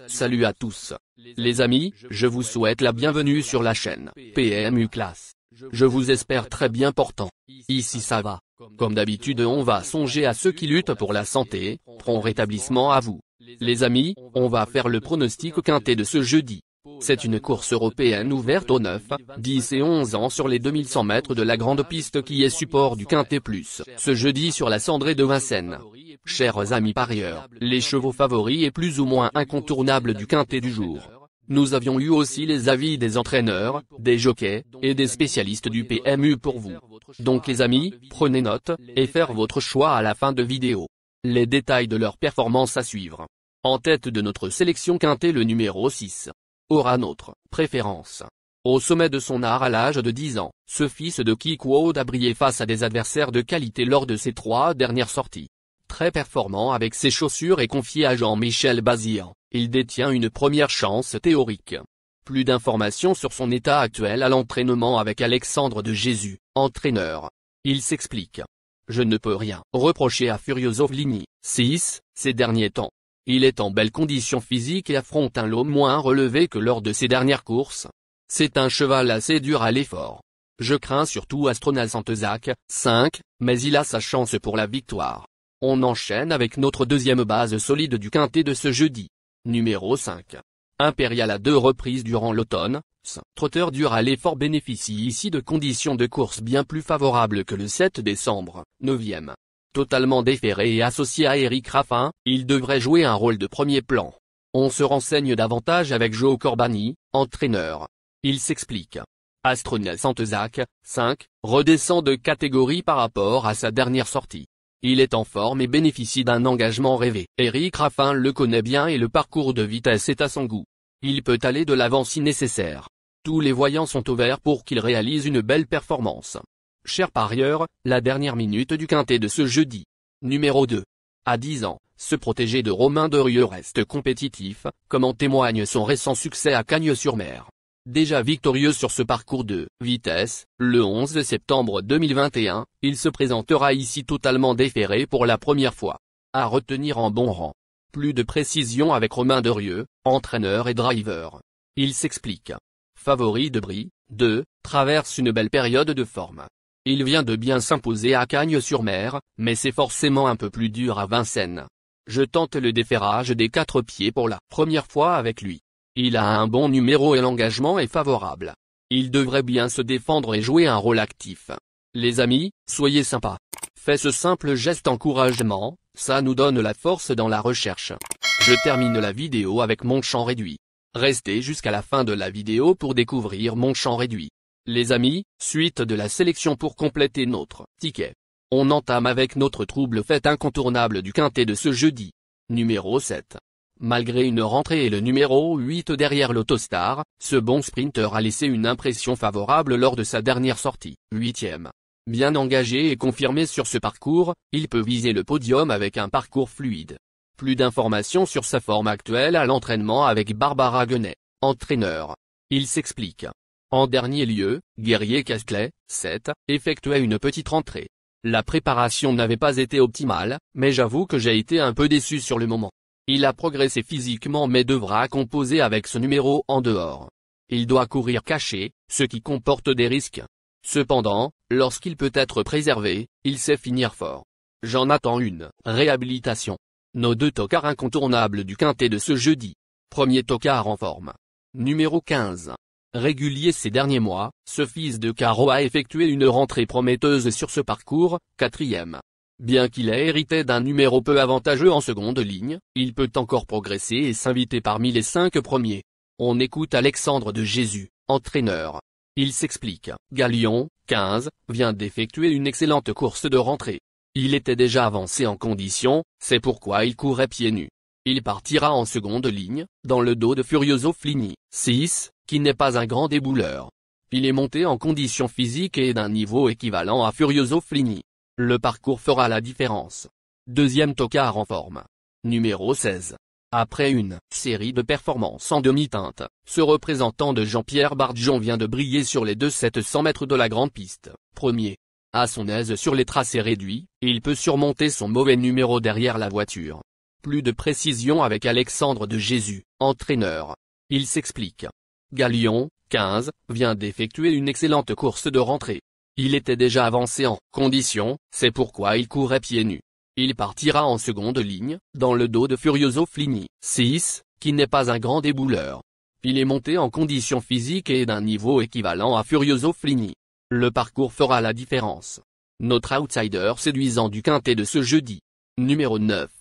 Salut à tous. Les amis, je vous souhaite la bienvenue sur la chaîne PMU Classe. Je vous espère très bien portant. Ici ça va. Comme d'habitude on va songer à ceux qui luttent pour la santé, prompt rétablissement à vous. Les amis, on va faire le pronostic quintet de ce jeudi. C'est une course européenne ouverte aux 9, 10 et 11 ans sur les 2100 mètres de la grande piste qui est support du Quintet Plus, ce jeudi sur la cendrée de Vincennes. Chers amis parieurs, les chevaux favoris et plus ou moins incontournables du Quintet du jour. Nous avions eu aussi les avis des entraîneurs, des jockeys, et des spécialistes du PMU pour vous. Donc les amis, prenez note, et faire votre choix à la fin de vidéo. Les détails de leur performance à suivre. En tête de notre sélection Quintet le numéro 6. Aura notre préférence. Au sommet de son art à l'âge de 10 ans, ce fils de Kirkwood a brillé face à des adversaires de qualité lors de ses 3 dernières sorties. Très performant avec ses chaussures et confié à Jean-Michel Bazir, il détient une première chance théorique. Plus d'informations sur son état actuel à l'entraînement avec Alexandre de Jésus, entraîneur. Il s'explique. Je ne peux rien reprocher à Furioso Flini, 6, ces derniers temps. Il est en belle condition physique et affronte un lot moins relevé que lors de ses dernières courses. C'est un cheval assez dur à l'effort. Je crains surtout Astronal Santezac, 5, mais il a sa chance pour la victoire. On enchaîne avec notre deuxième base solide du quintet de ce jeudi. Numéro 5. Impérial à 2 reprises durant l'automne, ce trotteur dur à l'effort bénéficie ici de conditions de course bien plus favorables que le 7 décembre, 9e. Totalement déféré et associé à Eric Raffin, il devrait jouer un rôle de premier plan. On se renseigne davantage avec Joe Corbani, entraîneur. Il s'explique. Astronal Santezac, 5, redescend de catégorie par rapport à sa dernière sortie. Il est en forme et bénéficie d'un engagement rêvé. Eric Raffin le connaît bien et le parcours de vitesse est à son goût. Il peut aller de l'avant si nécessaire. Tous les voyants sont au vert pour qu'il réalise une belle performance. Chers parieurs, la dernière minute du quintet de ce jeudi. Numéro 2. À 10 ans, ce protégé de Romain Derieux reste compétitif, comme en témoigne son récent succès à Cagnes-sur-Mer. Déjà victorieux sur ce parcours de vitesse, le 11 septembre 2021, il se présentera ici totalement déféré pour la première fois. À retenir en bon rang. Plus de précision avec Romain Derieux, entraîneur et driver. Il s'explique. Favori de Brie, 2, traverse une belle période de forme. Il vient de bien s'imposer à Cagnes-sur-Mer, mais c'est forcément un peu plus dur à Vincennes. Je tente le déferrage des 4 pieds pour la première fois avec lui. Il a un bon numéro et l'engagement est favorable. Il devrait bien se défendre et jouer un rôle actif. Les amis, soyez sympas. Faites ce simple geste encouragement, ça nous donne la force dans la recherche. Je termine la vidéo avec mon champ réduit. Restez jusqu'à la fin de la vidéo pour découvrir mon champ réduit. Les amis, suite de la sélection pour compléter notre ticket. On entame avec notre trouble fête incontournable du quintet de ce jeudi. Numéro 7. Malgré une rentrée et le numéro 8 derrière l'Autostar, ce bon sprinter a laissé une impression favorable lors de sa dernière sortie, 8e. Bien engagé et confirmé sur ce parcours, il peut viser le podium avec un parcours fluide. Plus d'informations sur sa forme actuelle à l'entraînement avec Barbara Guenet, entraîneur. Il s'explique. En dernier lieu, Guerrier Casclet, 7, effectuait une petite rentrée. La préparation n'avait pas été optimale, mais j'avoue que j'ai été un peu déçu sur le moment. Il a progressé physiquement mais devra composer avec ce numéro en dehors. Il doit courir caché, ce qui comporte des risques. Cependant, lorsqu'il peut être préservé, il sait finir fort. J'en attends une réhabilitation. Nos 2 tocards incontournables du quintet de ce jeudi. Premier tocard en forme. Numéro 15. Régulier ces derniers mois, ce fils de Caro a effectué une rentrée prometteuse sur ce parcours, 4e. Bien qu'il ait hérité d'un numéro peu avantageux en seconde ligne, il peut encore progresser et s'inviter parmi les 5 premiers. On écoute Alexandre de Jésus, entraîneur. Il s'explique. Galion, 15, vient d'effectuer une excellente course de rentrée. Il était déjà avancé en condition, c'est pourquoi il courait pieds nus. Il partira en seconde ligne, dans le dos de Furioso Flini, 6, qui n'est pas un grand débouleur. Il est monté en condition physique et d'un niveau équivalent à Furioso Flini. Le parcours fera la différence. Deuxième tocard en forme. Numéro 16. Après une série de performances en demi-teinte, ce représentant de Jean-Pierre Barjon vient de briller sur les 700 mètres de la grande piste. Premier. À son aise sur les tracés réduits, il peut surmonter son mauvais numéro derrière la voiture. Plus de précision avec Alexandre de Jésus, entraîneur. Il s'explique. Galion, 15, vient d'effectuer une excellente course de rentrée. Il était déjà avancé en condition, c'est pourquoi il courait pieds nus. Il partira en seconde ligne, dans le dos de Furioso Flini, 6, qui n'est pas un grand débouleur. Il est monté en condition physique et d'un niveau équivalent à Furioso Flini. Le parcours fera la différence. Notre outsider séduisant du quintet de ce jeudi. Numéro 9.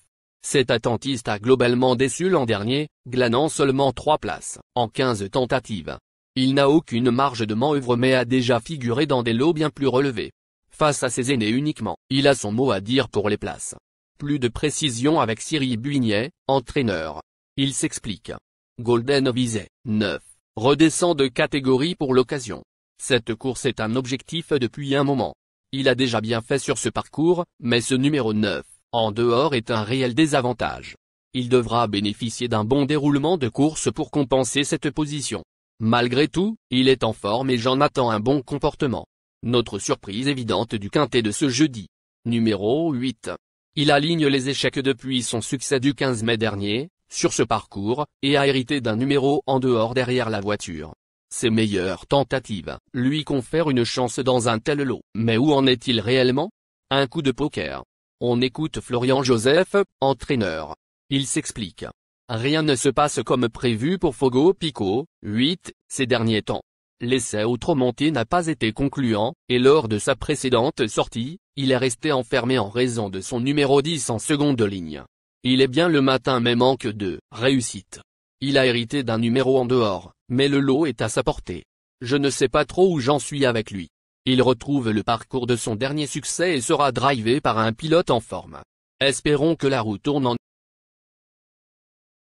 Cet attentiste a globalement déçu l'an dernier, glanant seulement 3 places, en 15 tentatives. Il n'a aucune marge de manœuvre mais a déjà figuré dans des lots bien plus relevés. Face à ses aînés uniquement, il a son mot à dire pour les places. Plus de précision avec Cyril Buignet, entraîneur. Il s'explique. Golden Visé, 9, redescend de catégorie pour l'occasion. Cette course est un objectif depuis un moment. Il a déjà bien fait sur ce parcours, mais ce numéro 9, en dehors est un réel désavantage. Il devra bénéficier d'un bon déroulement de course pour compenser cette position. Malgré tout, il est en forme et j'en attends un bon comportement. Notre surprise évidente du quintet de ce jeudi. Numéro 8. Il aligne les échecs depuis son succès du 15 mai dernier, sur ce parcours, et a hérité d'un numéro en dehors derrière la voiture. Ses meilleures tentatives lui confèrent une chance dans un tel lot. Mais où en est-il réellement? Un coup de poker. On écoute Florian Joseph, entraîneur. Il s'explique. Rien ne se passe comme prévu pour Fogo Pico, 8, ces derniers temps. L'essai outre-monté n'a pas été concluant, et lors de sa précédente sortie, il est resté enfermé en raison de son numéro 10 en seconde ligne. Il est bien le matin mais manque de réussite. Il a hérité d'un numéro en dehors, mais le lot est à sa portée. Je ne sais pas trop où j'en suis avec lui. Il retrouve le parcours de son dernier succès et sera drivé par un pilote en forme. Espérons que la roue tourne en...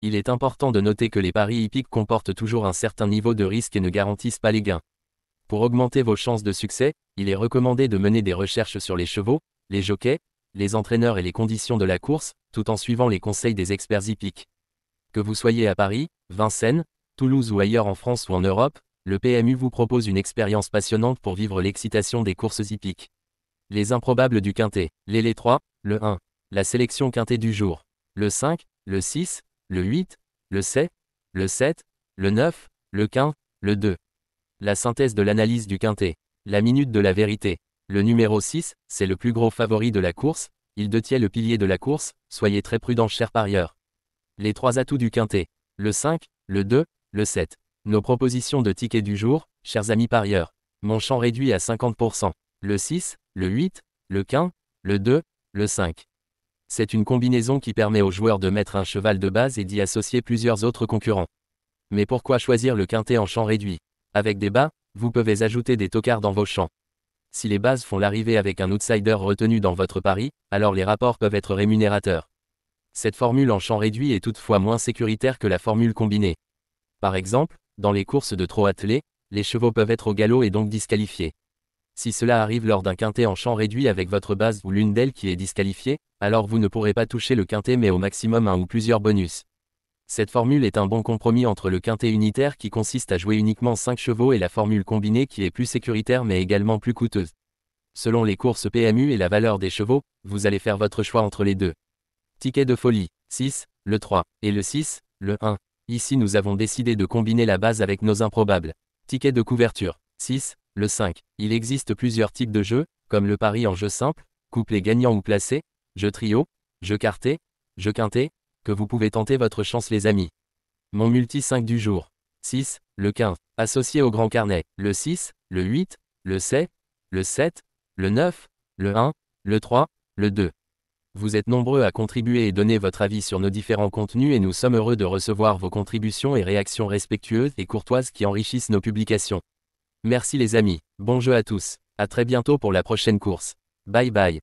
Il est important de noter que les paris hippiques comportent toujours un certain niveau de risque et ne garantissent pas les gains. Pour augmenter vos chances de succès, il est recommandé de mener des recherches sur les chevaux, les jockeys, les entraîneurs et les conditions de la course, tout en suivant les conseils des experts hippiques. Que vous soyez à Paris, Vincennes, Toulouse ou ailleurs en France ou en Europe, le PMU vous propose une expérience passionnante pour vivre l'excitation des courses hippiques. Les improbables du quintet, les 3, le 1, la sélection quintet du jour, le 5, le 6, le 8, le 7, le 7, le 9, le 15, le 2. La synthèse de l'analyse du quintet, la minute de la vérité. Le numéro 6, c'est le plus gros favori de la course, il détient le pilier de la course, soyez très prudents chers parieurs. Les 3 atouts du quintet, le 5, le 2, le 7. Nos propositions de tickets du jour, chers amis parieurs. Mon champ réduit à 50%, le 6, le 8, le 15, le 2, le 5. C'est une combinaison qui permet aux joueurs de mettre un cheval de base et d'y associer plusieurs autres concurrents. Mais pourquoi choisir le quintet en champ réduit? Avec des bas, vous pouvez ajouter des tocards dans vos champs. Si les bases font l'arrivée avec un outsider retenu dans votre pari, alors les rapports peuvent être rémunérateurs. Cette formule en champ réduit est toutefois moins sécuritaire que la formule combinée. Par exemple, dans les courses de trot attelé, les chevaux peuvent être au galop et donc disqualifiés. Si cela arrive lors d'un quintet en champ réduit avec votre base ou l'une d'elles qui est disqualifiée, alors vous ne pourrez pas toucher le quintet mais au maximum un ou plusieurs bonus. Cette formule est un bon compromis entre le quintet unitaire qui consiste à jouer uniquement 5 chevaux et la formule combinée qui est plus sécuritaire mais également plus coûteuse. Selon les courses PMU et la valeur des chevaux, vous allez faire votre choix entre les deux. Ticket de folie, 6, le 3, et le 6, le 1. Ici nous avons décidé de combiner la base avec nos improbables. Ticket de couverture, 6, le 5. Il existe plusieurs types de jeux, comme le pari en jeu simple, couplet gagnant ou placé, jeu trio, jeu quarté, jeu quintet, que vous pouvez tenter votre chance les amis. Mon multi 5 du jour. 6, le 15. Associé au grand carnet, le 6, le 8, le 7, le 7, le 9, le 1, le 3, le 2. Vous êtes nombreux à contribuer et donner votre avis sur nos différents contenus et nous sommes heureux de recevoir vos contributions et réactions respectueuses et courtoises qui enrichissent nos publications. Merci les amis, bon jeu à tous, à très bientôt pour la prochaine course. Bye bye.